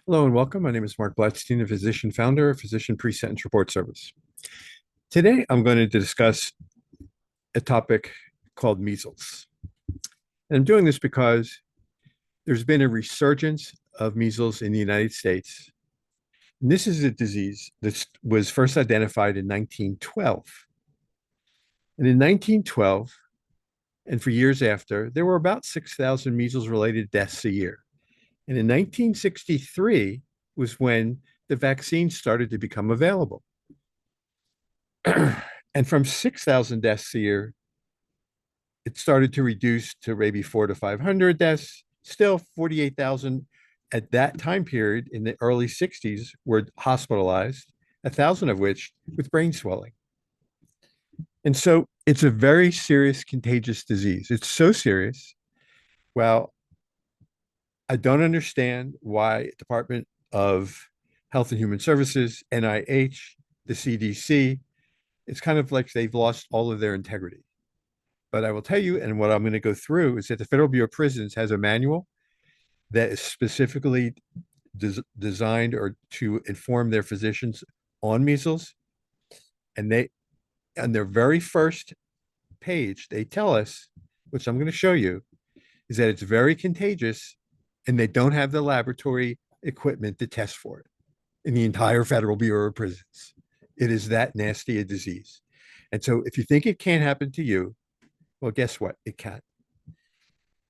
Hello and welcome. My name is Mark Blatstein, a physician founder of Physician Pre-Sentence Report Service. Today, I'm going to discuss a topic called measles. And I'm doing this because there's been a resurgence of measles in the United States. And this is a disease that was first identified in 1912. And in 1912, and for years after, there were about 6,000 measles-related deaths a year. And in 1963 was when the vaccine started to become available. And from 6,000 deaths a year, it started to reduce to maybe 400 to 500 deaths. Still, 48,000 at that time period in the early 60s were hospitalized, 1,000 of which with brain swelling. And so it's a very serious contagious disease. It's so serious. Well, I don't understand why Department of Health and Human Services, NIH, the CDC, it's kind of like they've lost all of their integrity. But I will tell you, and what I'm going to go through is that the Federal Bureau of Prisons has a manual that is specifically designed or to inform their physicians on measles. And they, on their very first page, they tell us, which I'm going to show you, is that it's very contagious and they don't have the laboratory equipment to test for it in the entire Federal Bureau of Prisons. It is that nasty a disease. And so if you think it can't happen to you, well, guess what? It can. If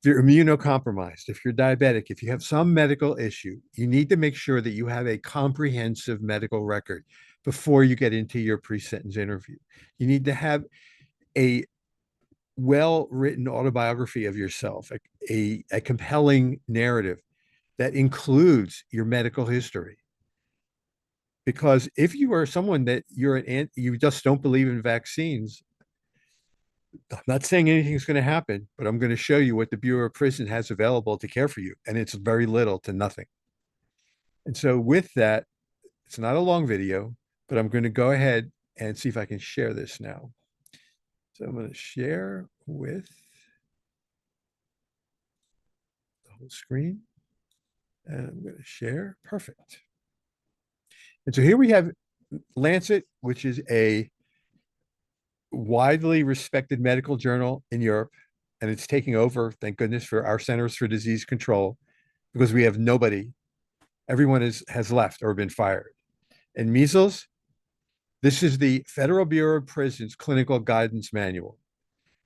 you're immunocompromised, if you're diabetic, if you have some medical issue, you need to make sure that you have a comprehensive medical record before you get into your pre-sentence interview. You need to have a well-written autobiography of yourself, a compelling narrative that includes your medical history. Because if you are someone that you just don't believe in vaccines, I'm not saying anything's going to happen, but I'm going to show you what the Bureau of Prison has available to care for you, and it's very little to nothing. And so with that, it's not a long video, but I'm going to go ahead and see if I can share this now. So I'm going to share with the whole screen, and I'm going to share. Perfect. And so here we have Lancet, which is a widely respected medical journal in Europe, and it's taking over, thank goodness, for our Centers for Disease Control, because we have nobody. Everyone has left or been fired. And measles, this is the Federal Bureau of Prisons Clinical Guidance Manual.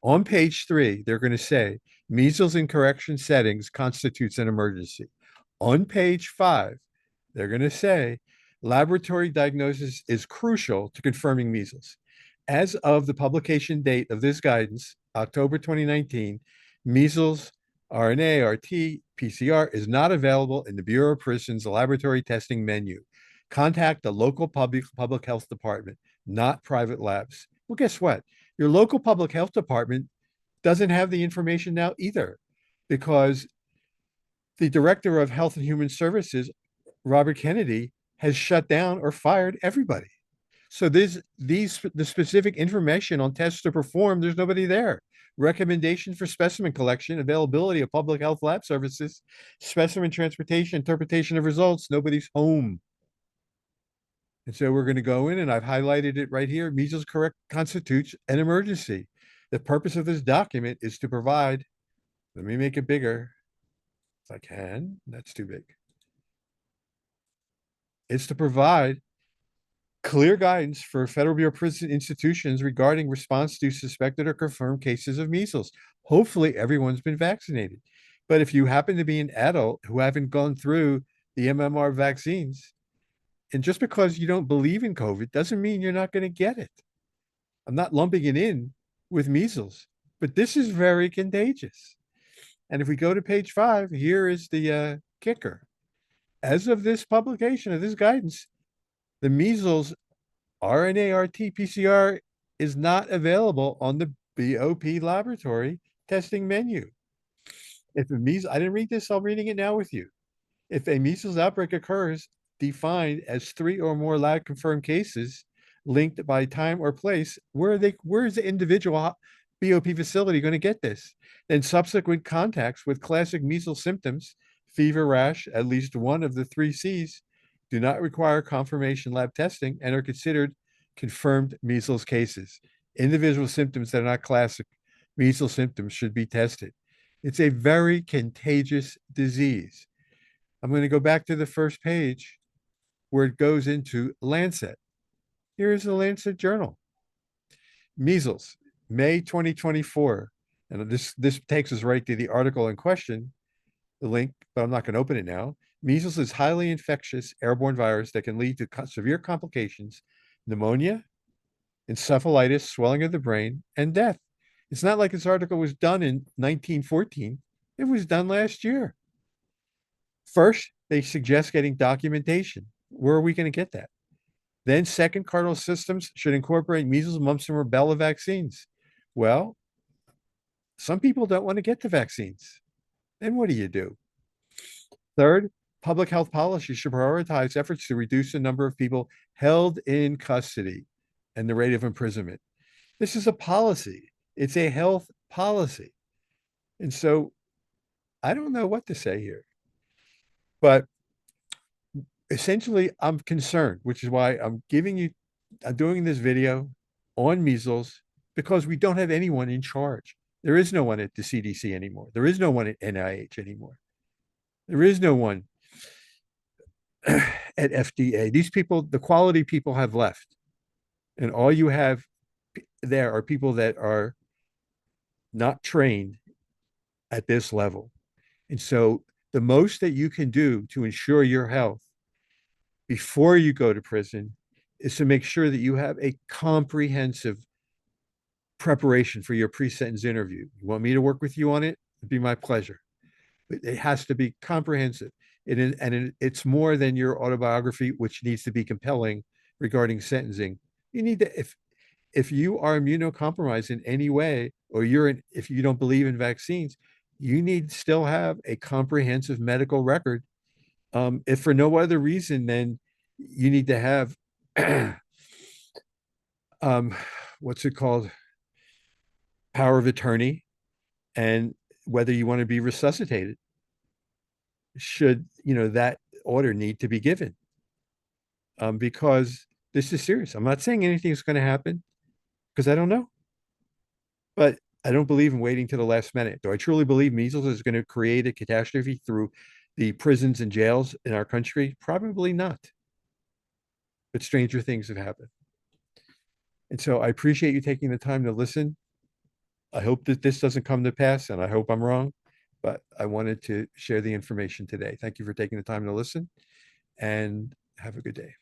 On page 3, they're going to say measles in correction settings constitutes an emergency. On page 5, they're going to say laboratory diagnosis is crucial to confirming measles. As of the publication date of this guidance, October 2019, measles RNA, RT, PCR is not available in the Bureau of Prisons laboratory testing menu. Contact the local public health department, not private labs. Well, guess what? Your local public health department doesn't have the information now either, because the director of Health and Human Services, Robert Kennedy, has shut down or fired everybody. So the specific information on tests to perform, there's nobody there. Recommendation for specimen collection, availability of public health lab services, specimen transportation, interpretation of results, nobody's home. And so we're going to go in, and I've highlighted it right here. Measles correct constitutes an emergency. The purpose of this document is to provide, let me make it bigger if I can. That's too big. It's to provide clear guidance for Federal Bureau of Prison institutions regarding response to suspected or confirmed cases of measles. Hopefully, everyone's been vaccinated. But if you happen to be an adult who haven't gone through the MMR vaccines, and just because you don't believe in COVID doesn't mean you're not going to get it. I'm not lumping it in with measles, but this is very contagious. And if we go to page 5, here is the kicker. As of this publication of this guidance, the measles RNA, RT, PCR is not available on the BOP laboratory testing menu. If a measles, I didn't read this, I'm reading it now with you. If a measles outbreak occurs, defined as 3 or more lab confirmed cases linked by time or place, where is the individual BOP facility going to get this? Then subsequent contacts with classic measles symptoms, fever, rash, at least one of the three C's, do not require confirmation lab testing and are considered confirmed measles cases. Individual symptoms that are not classic measles symptoms should be tested. It's a very contagious disease. I'm going to go back to the first page where it goes into Lancet. Here is the Lancet Journal. Measles, May 2024. And this takes us right to the article in question, the link, but I'm not going to open it now. Measles is highly infectious airborne virus that can lead to severe complications, pneumonia, encephalitis, swelling of the brain, and death. It's not like this article was done in 1914. It was done last year. First, they suggest getting documentation. Where are we going to get that? Then, second, cardinal systems should incorporate measles, mumps, and rubella vaccines. Well, some people don't want to get the vaccines. Then what do you do? Third, public health policy should prioritize efforts to reduce the number of people held in custody and the rate of imprisonment. This is a policy. It's a health policy. And so I don't know what to say here. But essentially, I'm concerned, which is why I'm doing this video on measles, because we don't have anyone in charge. There is no one at the CDC anymore. There is no one at NIH anymore. There is no one at FDA. These people, the quality people have left. And all you have there are people that are not trained at this level. And so the most that you can do to ensure your health before you go to prison is to make sure that you have a comprehensive preparation for your pre-sentence interview. You want me to work with you on it? It'd be my pleasure. But it has to be comprehensive. It's more than your autobiography, which needs to be compelling regarding sentencing. You need to, if you are immunocompromised in any way, or if you don't believe in vaccines, you need to still have a comprehensive medical record. If for no other reason, then you need to have, what's it called? Power of attorney, and whether you want to be resuscitated, should, that order need to be given. Because this is serious. I'm not saying anything's going to happen because I don't know. But I don't believe in waiting to the last minute. Do I truly believe measles is going to create a catastrophe through the prisons and jails in our country? Probably not. But stranger things have happened. And so I appreciate you taking the time to listen. I hope that this doesn't come to pass, and I hope I'm wrong, but I wanted to share the information today. Thank you for taking the time to listen, and have a good day.